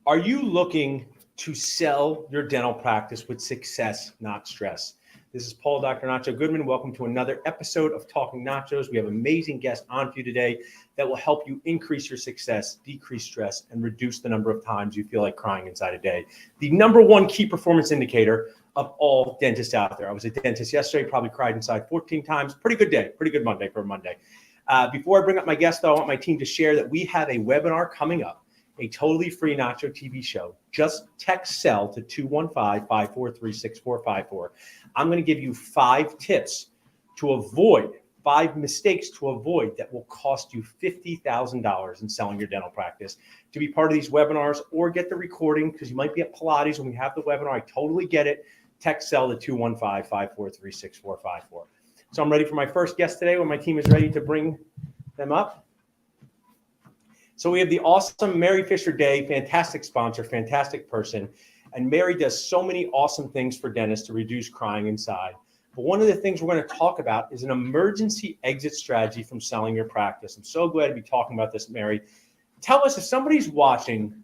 Are you looking to sell your dental practice with success, not stress? This is Paul, Dr. Nacho Goodman. Welcome to another episode of Talking Nachos. We have amazing guests on for you today that will help you increase your success, decrease stress, and reduce the number of times you feel like crying inside a day. The number one key performance indicator of all dentists out there. I was a dentist yesterday, probably cried inside 14 times. Pretty good day, pretty good Monday for a Monday. Before I bring up my guest, though, I want my team to share that we have a webinar coming up. A totally free Nacho TV show. Just text SELL to 215-543-6454. I'm going to give you 5 tips to avoid, 5 mistakes to avoid that will cost you $50,000 in selling your dental practice. To be part of these webinars or get the recording, because you might be at Pilates when we have the webinar, I totally get it. Text SELL to 215-543-6454. So I'm ready for my first guest today when my team is ready to bring them up. So we have the awesome Mary Fisher Day, fantastic sponsor, fantastic person. And Mary does so many awesome things for dentists to reduce crying inside. But one of the things we're going to talk about is an emergency exit strategy from selling your practice. I'm so glad to be talking about this, Mary. Tell us, if somebody's watching,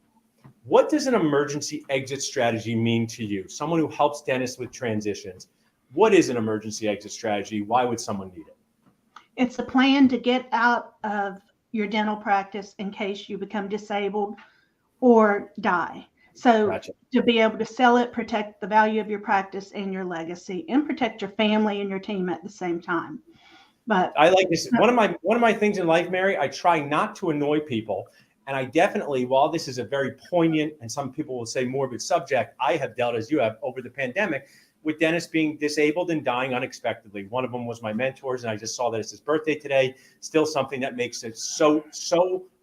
what does an emergency exit strategy mean to you? Someone who helps dentists with transitions. What is an emergency exit strategy? Why would someone need it? It's a plan to get out of your dental practice in case you become disabled or die. So Gotcha. To be able to sell it, protect the value of your practice and your legacy, and protect your family and your team at the same time. But I like this. One of my things in life, Mary, I try not to annoy people. And I definitely, while this is a very poignant and some people will say morbid subject, I have dealt, as you have, over the pandemic with dentists being disabled and dying unexpectedly. One of them was my mentors, and I just saw that it's his birthday today. Still something that makes it so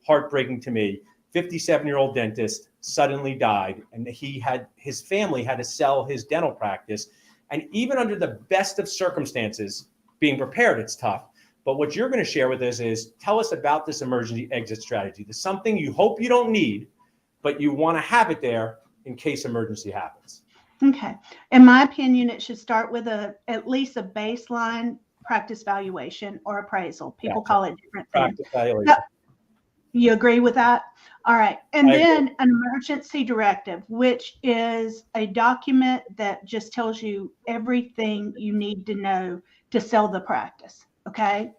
heartbreaking to me. 57-year-old dentist suddenly died, and his family had to sell his dental practice. And even under the best of circumstances, being prepared, it's tough. But what you're going to share with us is, tell us about this emergency exit strategy. There's something you hope you don't need, but you want to have it there in case emergency happens. Okay. In my opinion, it should start with at least a baseline practice valuation or appraisal. People call it different things. Practice valuation. You agree with that? All right. And then an emergency directive, which is a document that just tells you everything you need to know to sell the practice. Okay.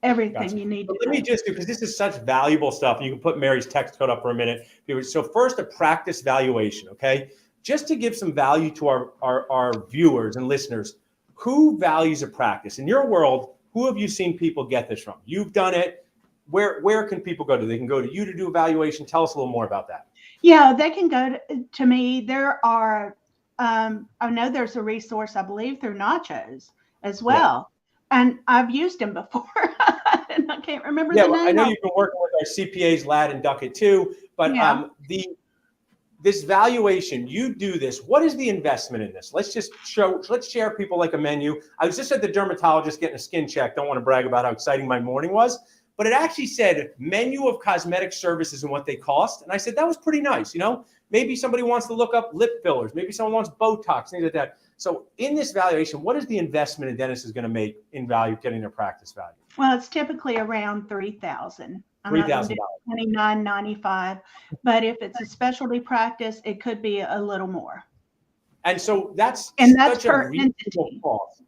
Everything you need to know. Let me just do, because this is such valuable stuff. You can put Mary's text code up for a minute. So first, a practice valuation. Okay. Just to give some value to our viewers and listeners, who values a practice? In your world, who have you seen people get this from? You've done it. Where can people go to? They can go to you to do evaluation. Tell us a little more about that. Yeah, they can go to me. There are, I know there's a resource, I believe, through Nachos as well. Yeah. And I've used them before. And I can't remember the name. I know you've been working with our CPAs, Lad and Duckett too. But this valuation, you do this. What is the investment in this? Let's share people like a menu. I was just at the dermatologist getting a skin check. Don't want to brag about how exciting my morning was, but it actually said menu of cosmetic services and what they cost. And I said, that was pretty nice. You know, maybe somebody wants to look up lip fillers. Maybe someone wants Botox, things like that. So in this valuation, what is the investment a dentist is going to make in value, getting their practice value? Well, it's typically around $3,000. $3,000. $29.95. But if it's a specialty practice, it could be a little more. And so that's such a reasonable cost.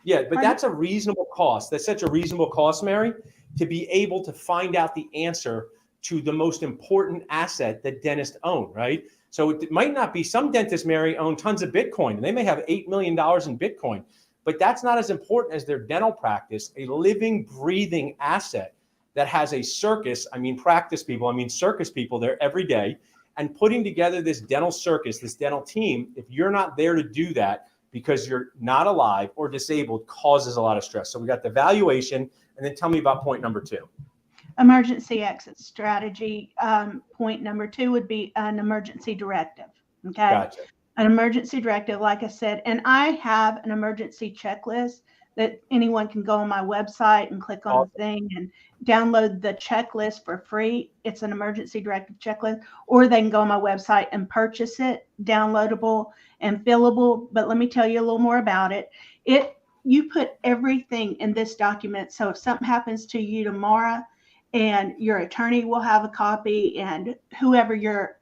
Yeah, but that's a reasonable cost. That's such a reasonable cost, Mary, to be able to find out the answer to the most important asset that dentists own, right? So it might not be, some dentists, Mary, own tons of Bitcoin, and they may have $8 million in Bitcoin, but that's not as important as their dental practice, a living, breathing asset that has a circus, circus people there every day, and putting together this dental circus, this dental team, if you're not there to do that because you're not alive or disabled, causes a lot of stress. So we got the valuation, and then tell me about point number 2. Emergency exit strategy. Point number 2 would be an emergency directive. Okay. Gotcha. An emergency directive, like I said, and I have an emergency checklist that anyone can go on my website and click on the thing and download the checklist for free. It's an emergency directive checklist, or they can go on my website and purchase it, downloadable and fillable. But let me tell you a little more about it. You put everything in this document. So if something happens to you tomorrow and your attorney will have a copy, and whoever your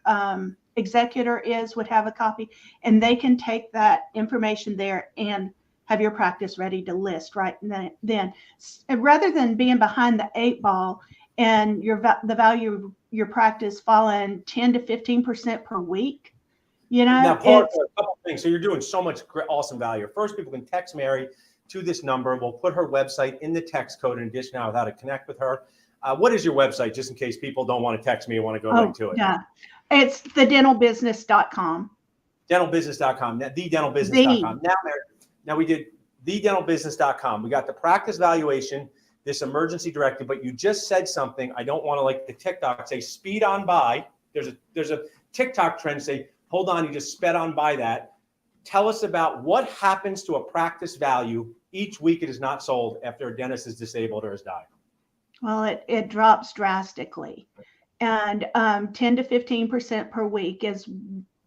executor is would have a copy, and they can take that information there and have your practice ready to list right then. Rather than being behind the 8 ball and the value of your practice falling 10 to 15% per week, Now, Paul, a couple things. So you're doing so much awesome value. First, people can text Mary to this number. We'll put her website in the text code in addition to how to connect with her. What is your website, just in case people don't want to text me and want to go right to it? Yeah, it's thedentalbusiness.com. Dentalbusiness.com, thedentalbusiness.com. Now we did thedentalbusiness.com. We got the practice valuation, this emergency directive, but you just said something. I don't want to, like the TikTok, say speed on by. There's a TikTok trend, say, hold on, you just sped on by that. Tell us about what happens to a practice value each week it is not sold after a dentist is disabled or has died. Well, it drops drastically, and 10 to 15% per week is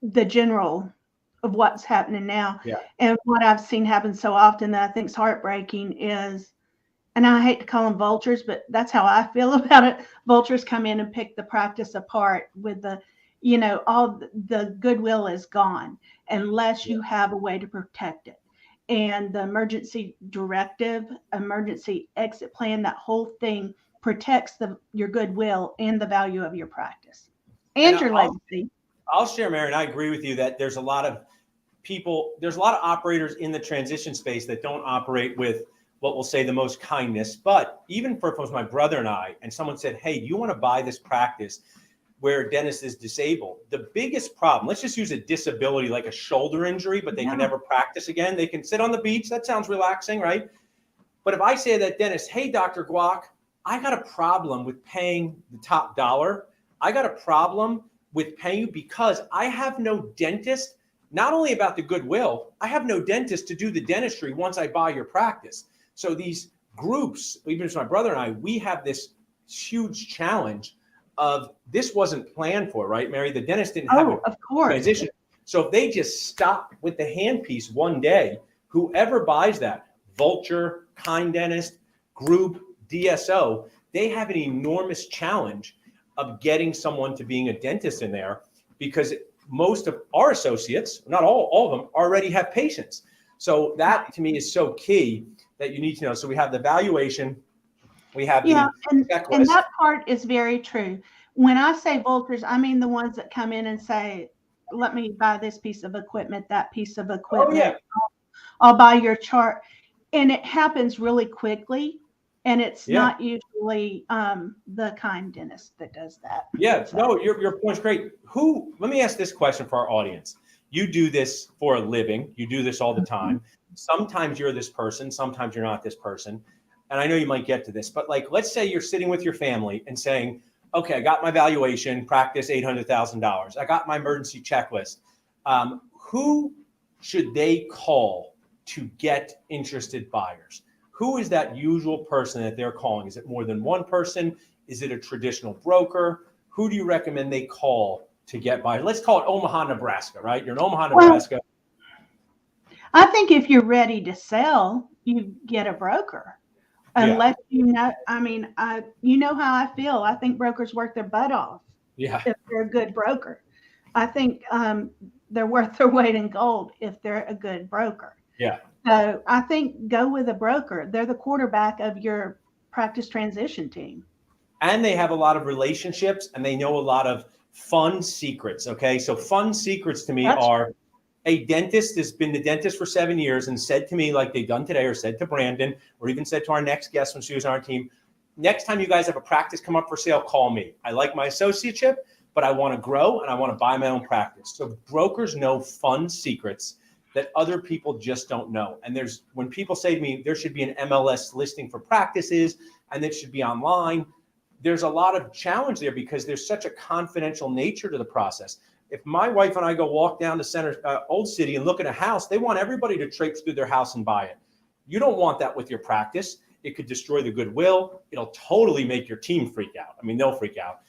the general of what's happening now. Yeah. And what I've seen happen so often that I think is heartbreaking is, and I hate to call them vultures, but that's how I feel about it. Vultures come in and pick the practice apart with the, all the goodwill is gone unless you have a way to protect it. And the emergency directive, emergency exit plan, that whole thing protects your goodwill and the value of your practice and your legacy. I'll share, Mary, and I agree with you that there's a lot of operators in the transition space that don't operate with what we'll say the most kindness. But even for my brother and I, and someone said, hey, do you want to buy this practice where a dentist is disabled? The biggest problem, let's just use a disability like a shoulder injury, but they can never practice again. They can sit on the beach. That sounds relaxing, right? But if I say to that dentist, hey, Dr. Guac, I got a problem with paying the top dollar. I got a problem with paying you because I have no dentist, not only about the goodwill, I have no dentist to do the dentistry once I buy your practice. So these groups, even as my brother and I, we have this huge challenge of this wasn't planned for, right, Mary? The dentist didn't have a transition. So if they just stop with the handpiece one day, whoever buys that, Vulture, Kind Dentist, Group, DSO, they have an enormous challenge of getting someone to being a dentist in there, because most of our associates, not all of them, already have patients. So that to me is so key that you need to know. So we have the valuation, we have the checklist. And that part is very true. When I say vultures, I mean the ones that come in and say, let me buy this piece of equipment, that piece of equipment. Oh, yeah. I'll buy your chart. And it happens really quickly. And it's not usually the Kind dentist that does that. Yeah, so. No, your point's great. Let me ask this question for our audience. You do this for a living. You do this all the time. Sometimes you're this person. Sometimes you're not this person. And I know you might get to this, but like, let's say you're sitting with your family and saying, okay, I got my valuation, practice $800,000. I got my emergency checklist. Who should they call to get interested buyers? Who is that usual person that they're calling? Is it more than one person? Is it a traditional broker? Who do you recommend they call to get buyers? Let's call it Omaha, Nebraska, right? You're in Omaha, Nebraska. I think if you're ready to sell, you get a broker. Unless you know, I mean, you know how I feel. I think brokers work their butt off. Yeah. If they're a good broker. I think they're worth their weight in gold if they're a good broker. Yeah. So I think go with a broker. They're the quarterback of your practice transition team. And they have a lot of relationships and they know a lot of fun secrets. Okay. So fun secrets to me are a dentist has been the dentist for 7 years and said to me, like they've done today, or said to Brandon, or even said to our next guest when she was on our team, next time you guys have a practice come up for sale, call me. I like my associateship, but I want to grow and I want to buy my own practice. So brokers know fun secrets that other people just don't know. And when people say to me, there should be an MLS listing for practices and it should be online, there's a lot of challenge there because there's such a confidential nature to the process. If my wife and I go walk down to Old City and look at a house, they want everybody to traipse through their house and buy it. You don't want that with your practice. It could destroy the goodwill. It'll totally make your team freak out. I mean, they'll freak out.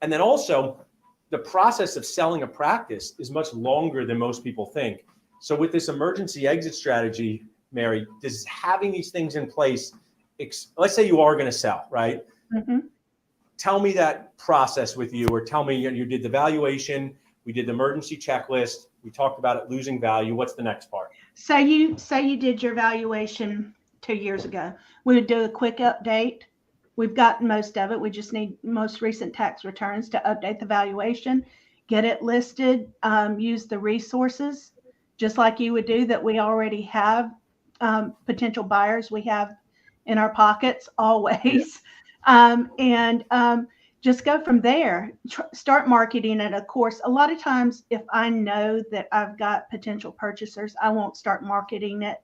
And then also, the process of selling a practice is much longer than most people think. So with this emergency exit strategy, Mary, does having these things in place, let's say you are going to sell, right? Mm-hmm. tell me that process with you, or tell me you did the valuation, we did the emergency checklist, we talked about it losing value. What's the next part? So you say you did your valuation 2 years ago. We would do a quick update. We've got most of it. We just need most recent tax returns to update the valuation, get it listed, use the resources, just like you would do that we already have potential buyers we have in our pockets always. And just go from there. Start marketing it. Of course, a lot of times if I know that I've got potential purchasers, I won't start marketing it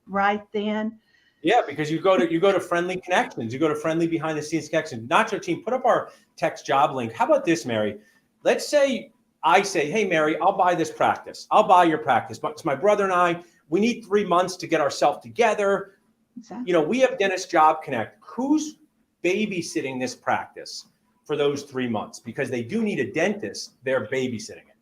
right then. Yeah, because you go to friendly connections, you go to friendly behind the scenes connections. Nacho team, put up our text job link. How about this, Mary? Let's say I say, hey, Mary, I'll buy this practice. I'll buy your practice. But it's my brother and I. We need 3 months to get ourselves together. Exactly. You know, we have Dentist Job Connect. Who's babysitting this practice for those 3 months? Because they do need a dentist. They're babysitting it.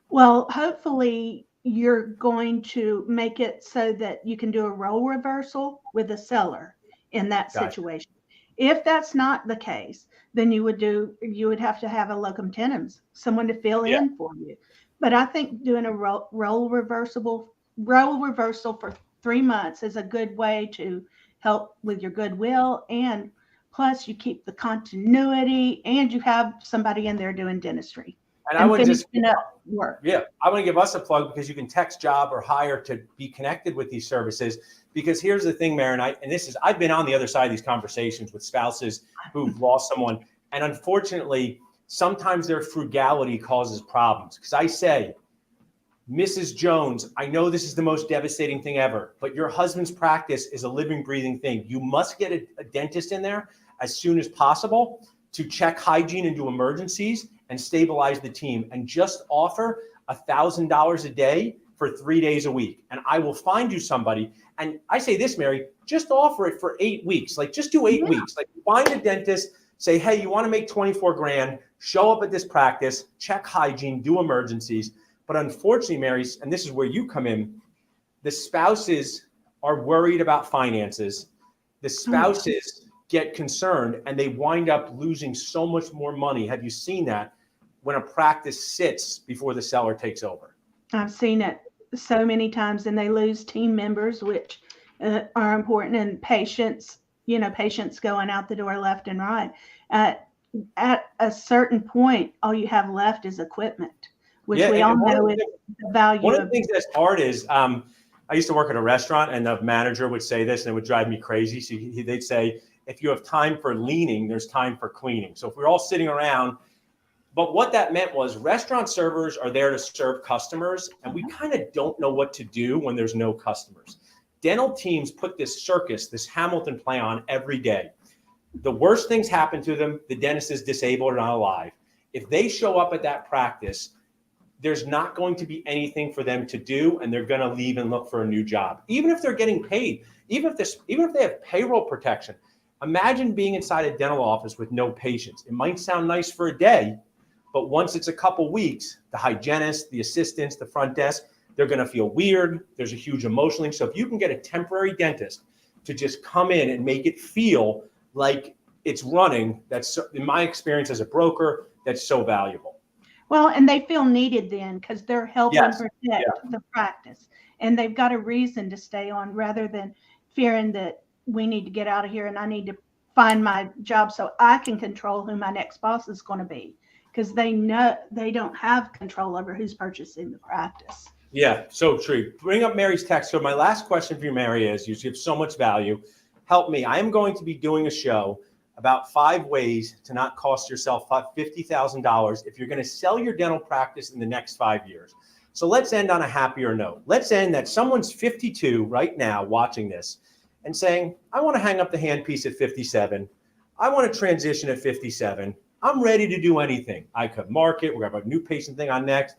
Well, hopefully you're going to make it so that you can do a role reversal with the seller in that Gotcha. situation. If that's not the case, then you would have to have a locum tenens, someone to fill in for you. But I think doing a role reversal for 3 months is a good way to help with your goodwill, and plus you keep the continuity and you have somebody in there doing dentistry. And I would just work. Yeah, I want to give us a plug, because you can text job or hire to be connected with these services. Because here's the thing, Mary, I've been on the other side of these conversations with spouses who've lost someone. And unfortunately, sometimes their frugality causes problems. Because I say, Mrs. Jones, I know this is the most devastating thing ever, but your husband's practice is a living, breathing thing. You must get a dentist in there as soon as possible to check hygiene and do emergencies and stabilize the team, and just offer $1,000 a day for 3 days a week. And I will find you somebody. And I say this, Mary, just offer it for 8 weeks. Like, just do 8 weeks. Like, find a dentist, say, hey, you want to make 24 grand, show up at this practice, check hygiene, do emergencies. But unfortunately, Mary, and this is where you come in, the spouses are worried about finances. The spouses get concerned and they wind up losing so much more money. Have you seen that when a practice sits before the seller takes over? I've seen it so many times, and they lose team members, which are important, and patients going out the door left and right. At a certain point, all you have left is equipment, which we all know is the value. One of the things that's hard is, I used to work at a restaurant, and the manager would say this, and it would drive me crazy. So they'd say, if you have time for leaning, there's time for cleaning. So if we're all sitting around, but what that meant was restaurant servers are there to serve customers, and we kind of don't know what to do when there's no customers. Dental teams put this circus, this Hamilton play on every day. The worst things happen to them. The dentist is disabled or not alive. If they show up at that practice, there's not going to be anything for them to do, and they're going to leave and look for a new job. Even if they're getting paid, even if they have payroll protection. Imagine being inside a dental office with no patients. It might sound nice for a day, but once it's a couple weeks, the hygienist, the assistants, the front desk, they're going to feel weird. There's a huge emotional link. So if you can get a temporary dentist to just come in and make it feel like it's running, that's, in my experience as a broker, that's so valuable. Well, and they feel needed then, because they're helping protect the practice, and they've got a reason to stay on, rather than fearing that we need to get out of here and I need to find my job so I can control who my next boss is going to be, because they know they don't have control over who's purchasing the practice. Yeah, so true. Bring up Mary's text. So my last question for you, Mary, is you have so much value. Help me. I am going to be doing a show about 5 ways to not cost yourself $50,000 if you're going to sell your dental practice in the next 5 years. So let's end on a happier note. Let's end that someone's 52 right now watching this and saying, I want to hang up the handpiece at 57. I want to transition at 57. I'm ready to do anything. I could market. We're going to have a new patient thing on next.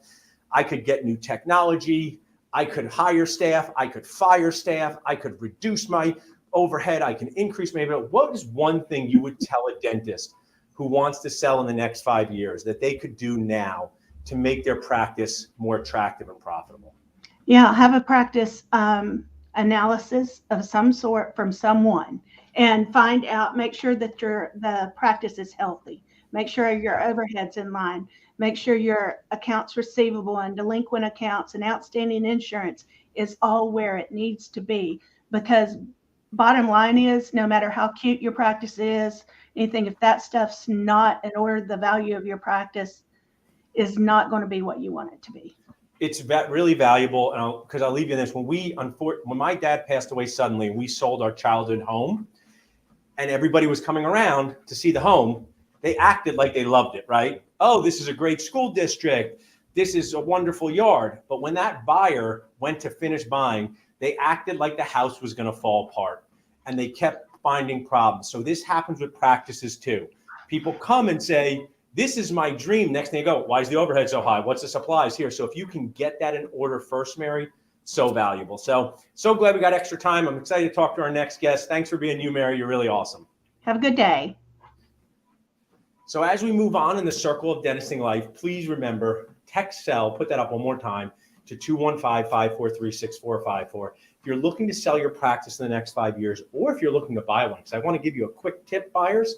I could get new technology. I could hire staff. I could fire staff. I could reduce my overhead. I can increase maybe. What is one thing you would tell a dentist who wants to sell in the next 5 years that they could do now to make their practice more attractive and profitable? Yeah, have a practice analysis of some sort from someone and find out, make sure that the practice is healthy. Make sure your overhead's in line. Make sure your accounts receivable and delinquent accounts and outstanding insurance is all where it needs to be. Because bottom line is, no matter how cute your practice is, anything, if that stuff's not in order, the value of your practice is not going to be what you want it to be. It's really valuable, and because I'll leave you this. When my dad passed away suddenly, we sold our childhood home, and everybody was coming around to see the home. They acted like they loved it, right? Oh, this is a great school district. This is a wonderful yard. But when that buyer went to finish buying, they acted like the house was going to fall apart, and they kept finding problems. So this happens with practices too. People come and say, this is my dream. Next thing you go, why is the overhead so high? What's the supplies here? So if you can get that in order first, Mary, so valuable. So glad we got extra time. I'm excited to talk to our next guest. Thanks for being you, Mary. You're really awesome. Have a good day. So as we move on in the circle of dentisting life, please remember, text sell, put that up one more time, to 215-543-6454. If you're looking to sell your practice in the next 5 years, or if you're looking to buy one, because I want to give you a quick tip, buyers.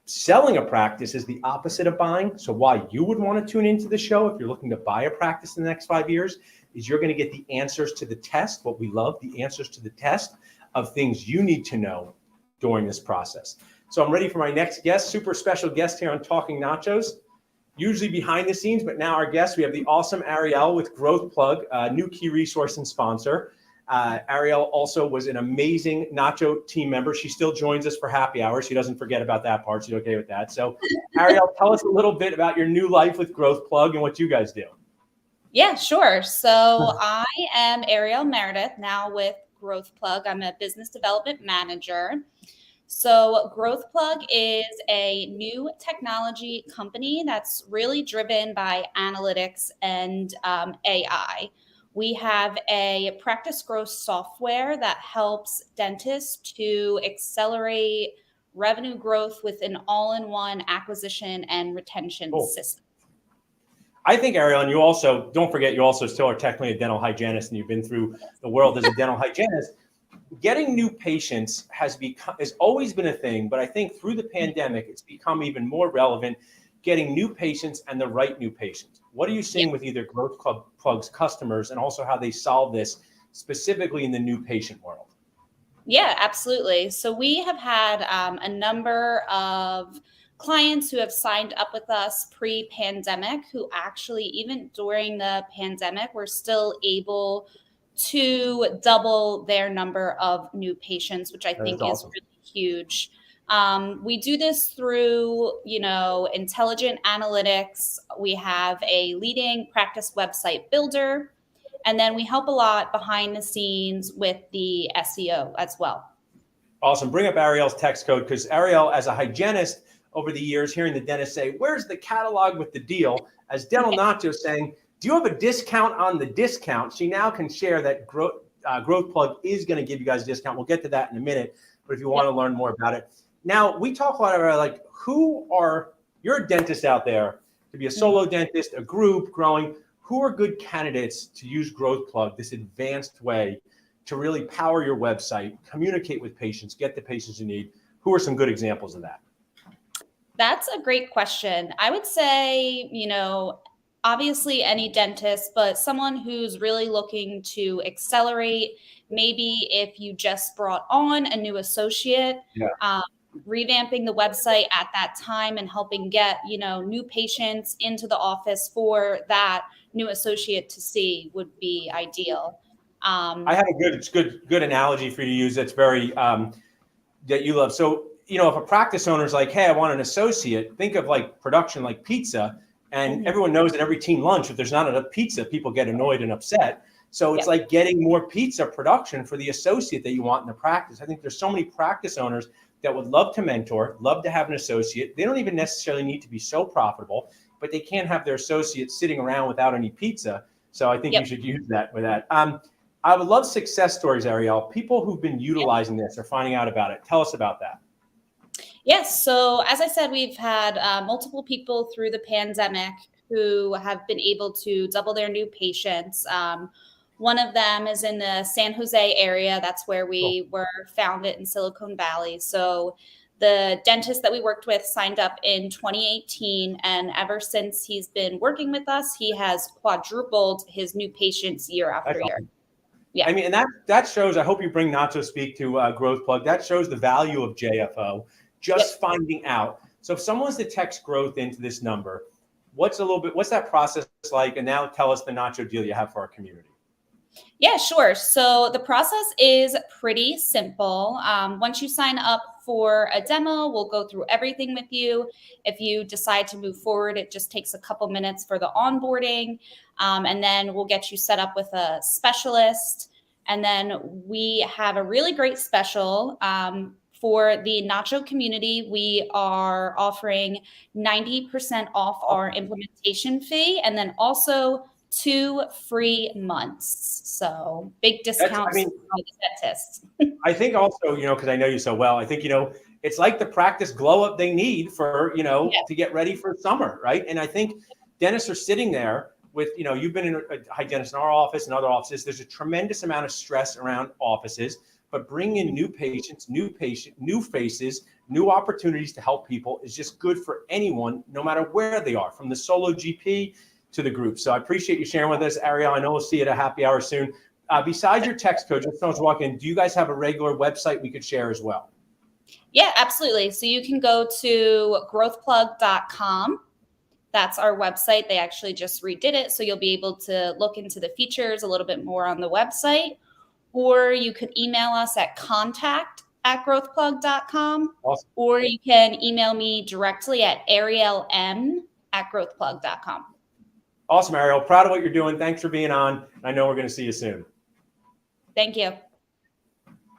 Selling a practice is the opposite of buying. So why you would want to tune into the show if you're looking to buy a practice in the next 5 years is you're going to get the answers to the test, what we love, the answers to the test of things you need to know during this process. So I'm ready for my next guest, super special guest here on Talking Nachos, usually behind the scenes, but now our guest, we have the awesome Ariel with Growth Plug, a new key resource and sponsor. Ariel also was an amazing Nacho team member. She still joins us for happy hour. She doesn't forget about that part. She's okay with that. So Ariel, tell us a little bit about your new life with Growth Plug and what you guys do. Yeah, sure. So I am Ariel Meredith, now with Growth Plug. I'm a business development manager. So Growth Plug is a new technology company that's really driven by analytics and AI. We have a practice growth software that helps dentists to accelerate revenue growth with an all-in-one acquisition and retention system. I think, Ariel, and you also, don't forget, you also still are technically a dental hygienist and you've been through the world as a dental hygienist. Getting new patients has always been a thing, but I think through the pandemic, it's become even more relevant, getting new patients and the right new patients. What are you seeing with either Growth Plug's customers and also how they solve this specifically in the new patient world? Yeah, absolutely. So we have had a number of clients who have signed up with us pre-pandemic who actually, even during the pandemic, were still able to double their number of new patients, which I think is really huge. We do this through, intelligent analytics. We have a leading practice website builder, and then we help a lot behind the scenes with the SEO as well. Awesome. Bring up Ariel's text code, because Ariel, as a hygienist over the years, hearing the dentist say, where's the catalog with the deal? As Dental Nacho saying, do you have a discount on the discount? She now can share that Growth Plug is going to give you guys a discount. We'll get to that in a minute, but if you want to learn more about it. Now, we talk a lot about you're a dentist out there, to be a solo dentist, a group growing. Who are good candidates to use Growth Plug, this advanced way to really power your website, communicate with patients, get the patients you need? Who are some good examples of that? That's a great question. I would say, obviously any dentist, but someone who's really looking to accelerate, maybe if you just brought on a new associate, revamping the website at that time and helping get, new patients into the office for that new associate to see would be ideal. I have a good analogy for you to use that's very, that you love. So, if a practice owner is like, hey, I want an associate, think of like production, like pizza. And everyone knows that every team lunch, if there's not enough pizza, people get annoyed and upset. So it's like getting more pizza production for the associate that you want in the practice. I think there's so many practice owners that would love to mentor, love to have an associate. They don't even necessarily need to be so profitable, but they can't have their associate sitting around without any pizza. So I think you should use that with that. I would love success stories, Ariel. People who've been utilizing this or finding out about it. Tell us about that. Yes. So as I said, we've had multiple people through the pandemic who have been able to double their new patients. One of them is in the San Jose area. That's where we were founded in Silicon Valley. So the dentist that we worked with signed up in 2018. And ever since he's been working with us, he has quadrupled his new patients year after year. Awesome. Yeah. I mean, and that shows, I hope you bring Nacho speak to Growth Plug. That shows the value of JFO, just finding out. So if someone's to text growth into this number, what's that process like? And now tell us the Nacho deal you have for our community. Yeah, sure. So the process is pretty simple. Once you sign up for a demo, we'll go through everything with you. If you decide to move forward, it just takes a couple minutes for the onboarding. And then we'll get you set up with a specialist. And then we have a really great special for the Nacho community. We are offering 90% off our implementation fee, and then also 2 free months. So big discounts for the dentists. I think also, because I know you so well, I think, it's like the practice glow up they need for, to get ready for summer, right? And I think dentists are sitting there with, you've been a hygienist in our office and other offices. There's a tremendous amount of stress around offices, but bringing in new patients, new faces, new opportunities to help people is just good for anyone, no matter where they are, from the solo GP to the group. So I appreciate you sharing with us, Ariel. I know we'll see you at a happy hour soon. Besides your text coach, if someone's walking in, do you guys have a regular website we could share as well? Yeah, absolutely. So you can go to growthplug.com. That's our website. They actually just redid it. So you'll be able to look into the features a little bit more on the website. Or you could email us at contact@growthplug.com. Awesome. Or you can email me directly at arielm@growthplug.com. Awesome, Ariel. Proud of what you're doing. Thanks for being on. I know we're going to see you soon. Thank you.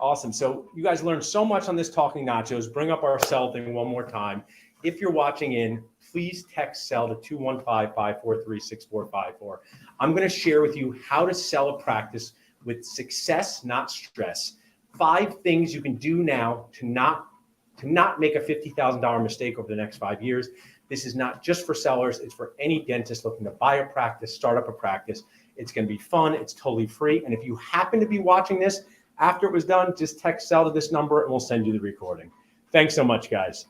Awesome. So you guys learned so much on this Talking Nachos. Bring up our cell thing one more time. If you're watching in, please text cell to 215-543-6454. I'm going to share with you how to sell a practice with success, not stress. 5 things you can do now to not make a $50,000 mistake over the next 5 years. This is not just for sellers. It's for any dentist looking to buy a practice, start up a practice. It's going to be fun. It's totally free. And if you happen to be watching this after it was done, just text cell to this number and we'll send you the recording. Thanks so much, guys.